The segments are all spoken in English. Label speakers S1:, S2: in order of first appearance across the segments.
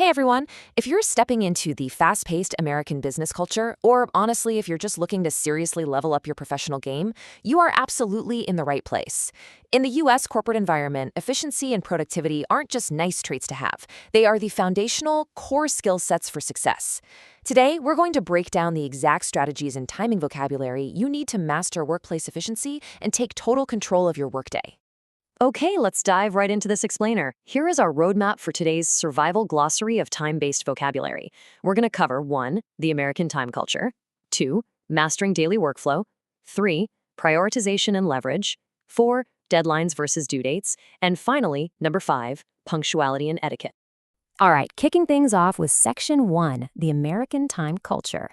S1: Hey everyone! If you're stepping into the fast paced American business culture, or honestly, if you're just looking to seriously level up your professional game, you are absolutely in the right place. In the US corporate environment, efficiency and productivity aren't just nice traits to have, they are the foundational core skill sets for success. Today, we're going to break down the exact strategies and timing vocabulary you need to master workplace efficiency and take total control of your workday.
S2: Okay, let's dive right into this explainer. Here is our roadmap for today's survival glossary of time-based vocabulary. We're going to cover 1. The American time culture, 2. Mastering daily workflow, 3. Prioritization and leverage, 4. Deadlines versus due dates, and finally, number 5, punctuality and etiquette.
S3: All right, kicking things off with Section 1, the American time culture.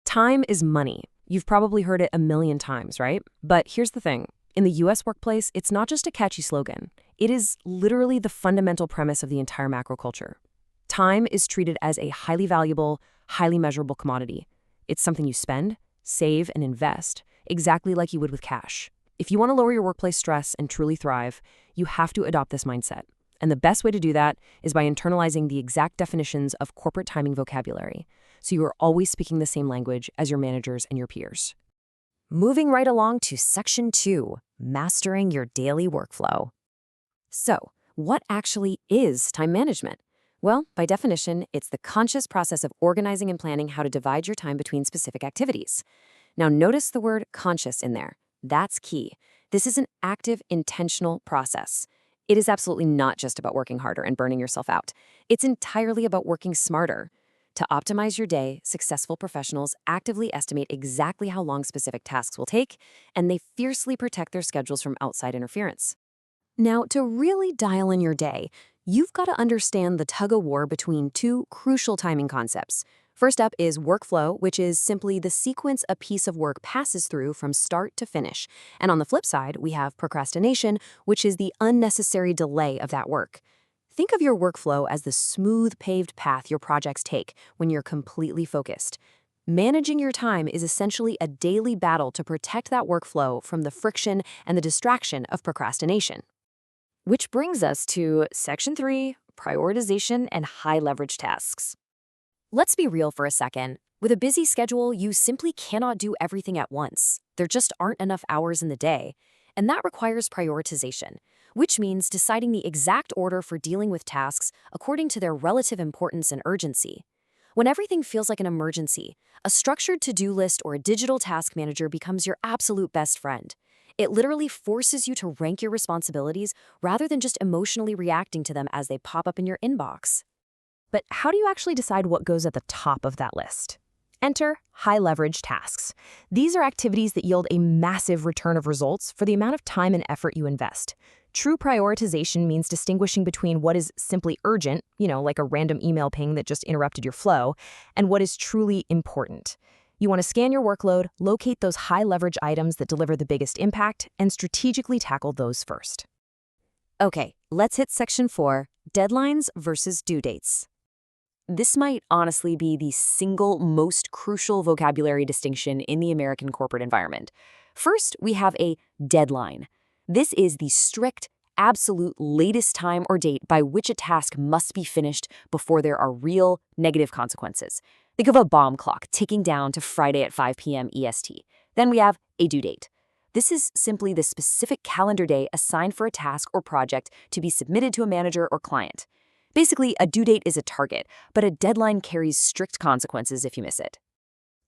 S3: Time is money. You've probably heard it a million times, right? But here's the thing. In the US workplace, it's not just a catchy slogan. It is literally the fundamental premise of the entire macro culture. Time is treated as a highly valuable, highly measurable commodity. It's something you spend, save, and invest, exactly like you would with cash. If you want to lower your workplace stress and truly thrive, you have to adopt this mindset. And the best way to do that is by internalizing the exact definitions of corporate timing vocabulary, so you are always speaking the same language as your managers and your peers.
S2: Moving right along to Section 2, mastering your daily workflow. So, what actually is time management? Well, by definition, it's the conscious process of organizing and planning how to divide your time between specific activities. Now, notice the word conscious in there. That's key. This is an active, intentional process. It is absolutely not just about working harder and burning yourself out. It's entirely about working smarter. To optimize your day, successful professionals actively estimate exactly how long specific tasks will take, and they fiercely protect their schedules from outside interference. Now, to really dial in your day, you've got to understand the tug-of-war between two crucial timing concepts. First up is workflow, which is simply the sequence a piece of work passes through from start to finish. And on the flip side, we have procrastination, which is the unnecessary delay of that work. Think of your workflow as the smooth, paved path your projects take when you're completely focused. Managing your time is essentially a daily battle to protect that workflow from the friction and the distraction of procrastination. Which brings us to Section 3, prioritization and high-leverage tasks. Let's be real for a second. With a busy schedule, you simply cannot do everything at once. There just aren't enough hours in the day, and that requires prioritization, which means deciding the exact order for dealing with tasks according to their relative importance and urgency. When everything feels like an emergency, a structured to-do list or a digital task manager becomes your absolute best friend. It literally forces you to rank your responsibilities rather than just emotionally reacting to them as they pop up in your inbox.
S3: But how do you actually decide what goes at the top of that list? Enter high-leverage tasks. These are activities that yield a massive return of results for the amount of time and effort you invest. True prioritization means distinguishing between what is simply urgent, like a random email ping that just interrupted your flow, and what is truly important. You want to scan your workload, locate those high-leverage items that deliver the biggest impact, and strategically tackle those first.
S2: Okay, let's hit Section 4, deadlines versus due dates. This might honestly be the single most crucial vocabulary distinction in the American corporate environment. First, we have a deadline. This is the strict, absolute latest time or date by which a task must be finished before there are real negative consequences. Think of a bomb clock ticking down to Friday at 5 p.m. EST. Then we have a due date. This is simply the specific calendar day assigned for a task or project to be submitted to a manager or client. Basically, a due date is a target, but a deadline carries strict consequences if you miss it.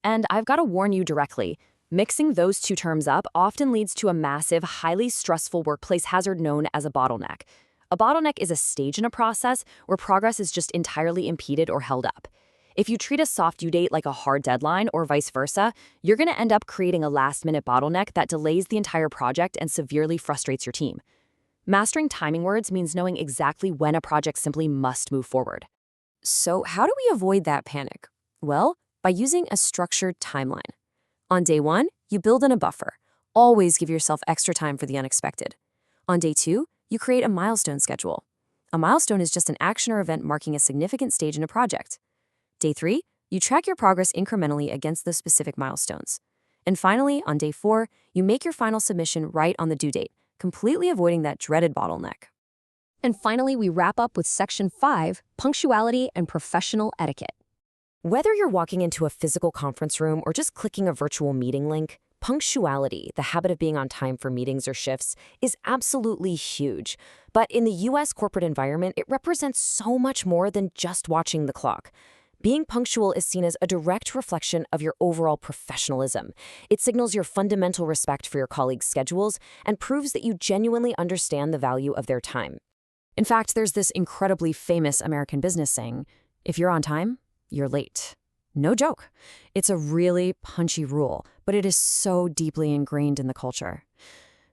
S2: And I've got to warn you directly, mixing those two terms up often leads to a massive, highly stressful workplace hazard known as a bottleneck. A bottleneck is a stage in a process where progress is just entirely impeded or held up. If you treat a soft due date like a hard deadline or vice versa, you're going to end up creating a last-minute bottleneck that delays the entire project and severely frustrates your team. Mastering timing words means knowing exactly when a project simply must move forward. So how do we avoid that panic? Well, by using a structured timeline. On day 1, you build in a buffer. Always give yourself extra time for the unexpected. On day 2, you create a milestone schedule. A milestone is just an action or event marking a significant stage in a project. Day 3, you track your progress incrementally against those specific milestones. And finally, on day 4, you make your final submission right on the due date, completely avoiding that dreaded bottleneck. And finally, we wrap up with Section 5, punctuality and professional etiquette.
S3: Whether you're walking into a physical conference room or just clicking a virtual meeting link, punctuality, the habit of being on time for meetings or shifts, is absolutely huge. But in the US corporate environment, it represents so much more than just watching the clock. Being punctual is seen as a direct reflection of your overall professionalism. It signals your fundamental respect for your colleagues' schedules and proves that you genuinely understand the value of their time. In fact, there's this incredibly famous American business saying, if you're on time, you're late. No joke. It's a really punchy rule, but it is so deeply ingrained in the culture.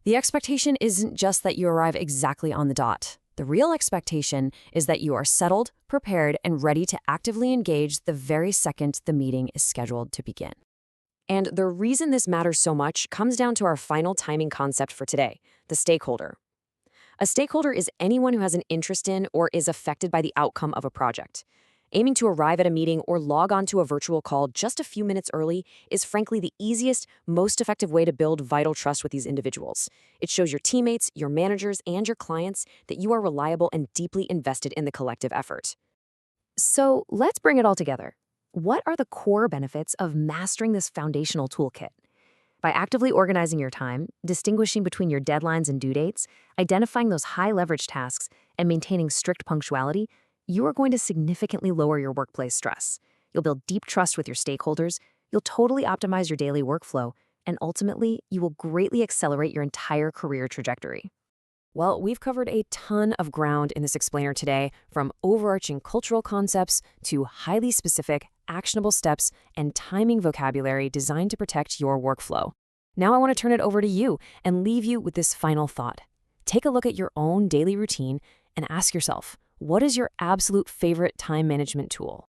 S3: The expectation isn't just that you arrive exactly on the dot. The real expectation is that you are settled, prepared, and ready to actively engage the very second the meeting is scheduled to begin. And the reason this matters so much comes down to our final timing concept for today, the stakeholder. A stakeholder is anyone who has an interest in or is affected by the outcome of a project. Aiming to arrive at a meeting or log on to a virtual call just a few minutes early is frankly the easiest, most effective way to build vital trust with these individuals. It shows your teammates, your managers, and your clients that you are reliable and deeply invested in the collective effort.
S2: So let's bring it all together. What are the core benefits of mastering this foundational toolkit? By actively organizing your time, distinguishing between your deadlines and due dates, identifying those high-leverage tasks, and maintaining strict punctuality, you are going to significantly lower your workplace stress. You'll build deep trust with your stakeholders, you'll totally optimize your daily workflow, and ultimately, you will greatly accelerate your entire career trajectory.
S3: Well, we've covered a ton of ground in this explainer today, from overarching cultural concepts to highly specific, actionable steps and timing vocabulary designed to protect your workflow. Now I want to turn it over to you and leave you with this final thought. Take a look at your own daily routine and ask yourself, what is your absolute favorite time management tool?